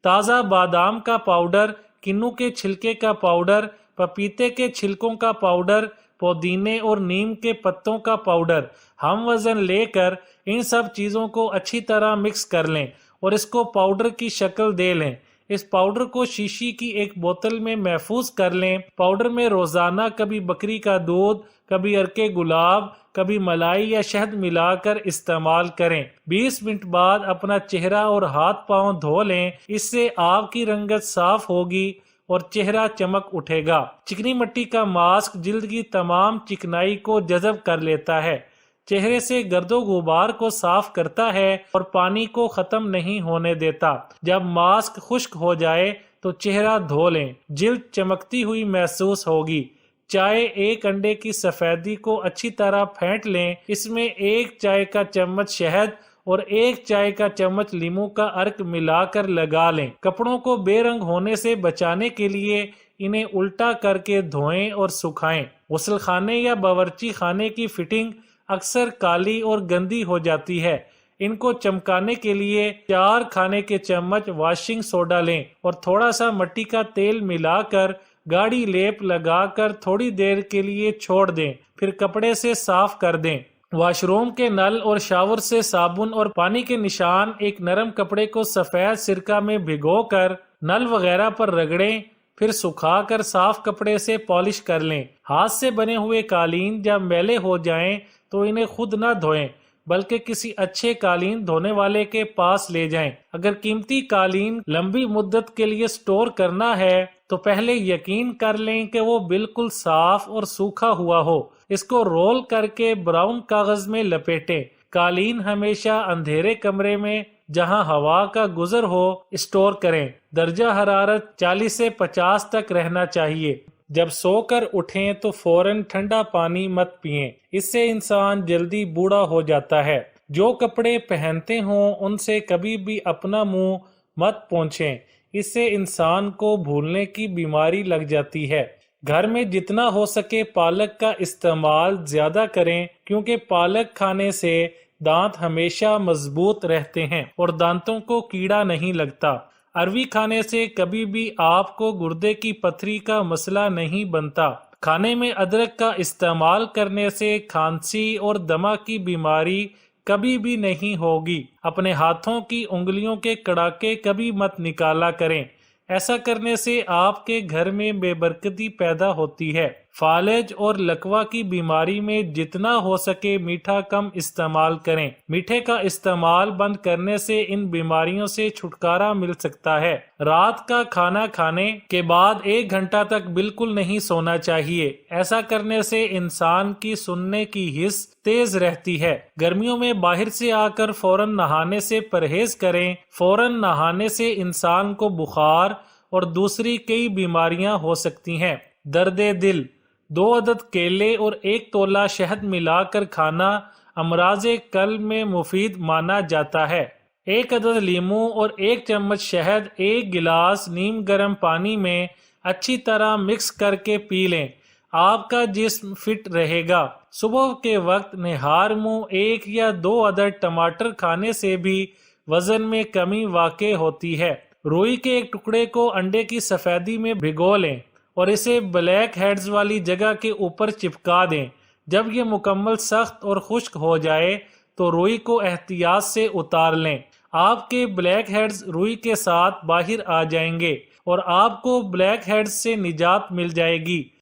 ताज़ा बादाम का पाउडर, किन्नू के छिलके का पाउडर, पपीते के छिलकों का पाउडर, पुदीने और नीम के पत्तों का पाउडर। हम वज़न लेकर इन सब चीज़ों को अच्छी तरह मिक्स कर लें और इसको पाउडर की शक्ल दे लें। इस पाउडर को शीशी की एक बोतल में महफूज कर लें। पाउडर में रोज़ाना कभी बकरी का दूध, कभी अर्के गुलाब, कभी मलाई या शहद मिलाकर इस्तेमाल करें। 20 मिनट बाद अपना चेहरा और हाथ पांव धो लें। इससे आपकी रंगत साफ होगी और चेहरा चमक उठेगा। चिकनी मिट्टी का मास्क जिल्द की तमाम चिकनाई को जज़ब कर लेता है, चेहरे से गर्दो गुबार को साफ करता है और पानी को खत्म नहीं होने देता। जब मास्क खुश्क हो जाए तो चेहरा धो लें, जिल्द चमकती हुई महसूस होगी। चाय, एक अंडे की सफेदी को अच्छी तरह फेंट लें। इसमें 1 चाय का चम्मच शहद और 1 चाय का चम्मच नींबू का अर्क मिलाकर लगा लें। कपड़ों को बेरंग होने से बचाने के लिए इन्हें उल्टा करके धोएं और सुखाएं। गुस्ल खाने या बावर्ची खाने की फिटिंग अक्सर काली और गंदी हो जाती है। इनको चमकाने के लिए 4 खाने के चम्मच वॉशिंग सोडा लें और थोड़ा सा मिट्टी का तेल मिलाकर गाढ़ी लेप लगाकर थोड़ी देर के लिए छोड़ दें, फिर कपड़े से साफ कर दें। वॉशरूम के नल और शावर से साबुन और पानी के निशान एक नरम कपड़े को सफेद सिरका में भिगोकर नल वगैरह पर रगड़ें, फिर सुखाकर साफ कपड़े से पॉलिश कर लें। हाथ से बने हुए कालीन जब मैले हो जाएं तो इन्हें खुद न धोएं, बल्कि किसी अच्छे कालीन धोने वाले के पास ले जाएं। अगर कीमती कालीन लंबी मुद्दत के लिए स्टोर करना है तो पहले यकीन कर लें कि वो बिल्कुल साफ और सूखा हुआ हो। इसको रोल करके ब्राउन कागज में लपेटें। कालीन हमेशा अंधेरे कमरे में जहां हवा का गुजर हो स्टोर करें। दर्जा हरारत 40 से 50 तक रहना चाहिए। जब सोकर उठें तो फौरन ठंडा पानी मत पिएं, इससे इंसान जल्दी बूढ़ा हो जाता है। जो कपड़े पहनते हों उनसे कभी भी अपना मुंह मत पोंछें, इससे इंसान को भूलने की बीमारी लग जाती है। घर में जितना हो सके पालक का इस्तेमाल ज्यादा करें, क्योंकि पालक खाने से दांत हमेशा मजबूत रहते हैं और दांतों को कीड़ा नहीं लगता। अरवी खाने से कभी भी आपको गुर्दे की पथरी का मसला नहीं बनता। खाने में अदरक का इस्तेमाल करने से खांसी और दमा की बीमारी कभी भी नहीं होगी। अपने हाथों की उंगलियों के कड़ाके कभी मत निकाला करें, ऐसा करने से आपके घर में बेबरकती पैदा होती है। फालज और लकवा की बीमारी में जितना हो सके मीठा कम इस्तेमाल करें। मीठे का इस्तेमाल बंद करने से इन बीमारियों से छुटकारा मिल सकता है। रात का खाना खाने के बाद 1 घंटा तक बिल्कुल नहीं सोना चाहिए। ऐसा करने से इंसान की सुनने की हिस्स तेज रहती है। गर्मियों में बाहर से आकर फौरन नहाने से परहेज करें। फौरन नहाने से इंसान को बुखार और दूसरी कई बीमारियां हो सकती हैं। दर्दे दिल, 2 अदद केले और 1 तोला शहद मिलाकर खाना अमराजे कल्ब में मुफीद माना जाता है। 1 अदद लीमू और 1 चम्मच शहद 1 गिलास नीम गर्म पानी में अच्छी तरह मिक्स करके पी लें। आपका जिस्म फिट रहेगा। सुबह के वक्त निहार मुंह 1 या 2 अदद टमाटर खाने से भी वजन में कमी वाक़ई होती है। रुई के एक टुकड़े को अंडे की सफेदी में भिगो लें और इसे ब्लैक हेड्स वाली जगह के ऊपर चिपका दें। जब ये मुकम्मल सख्त और खुश्क हो जाए तो रुई को एहतियात से उतार लें। आपके ब्लैक हेड्स रुई के साथ बाहर आ जाएंगे और आपको ब्लैक हेड्स से निजात मिल जाएगी।